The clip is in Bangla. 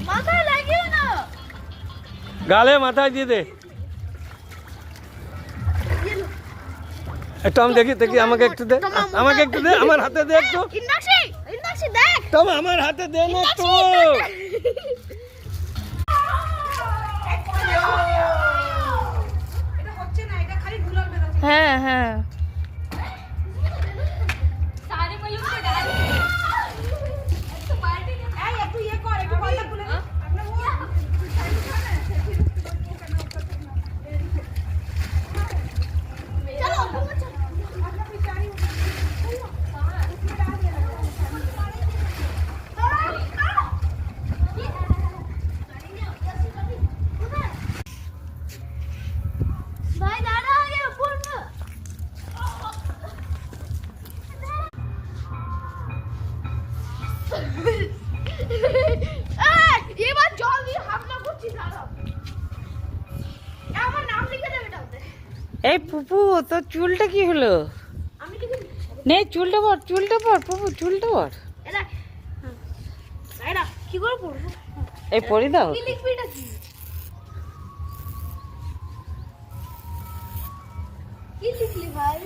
মাথায় লাগিও না, গালে মাথায় দিয়ে দে। একটু আমি দেখি দেখি, আমাকে একটু দে, আমাকে একটু দে, আমার হাতে দে একটু। ইন্দাসি ইন্দাসি দেখ, তুমি আমার হাতে দে না একটু। হ্যাঁ হ্যাঁ ভাই দাঁড়া, আগে পড়বো। এবার জল দিয়ে হামলা করছি, দাঁড়াও। আমার নাম লিখে দেবে এটাতে। এই পুপু, তোর চুলটা কি হলো? আমি লিখে নে চুলটা পর, চুলটা পর পুপু, চুলটা পর। এটা এটা কি করে পড়বো? এই পরি দাও। কি লিখবি এটা কি? কি লিখলি ভাই?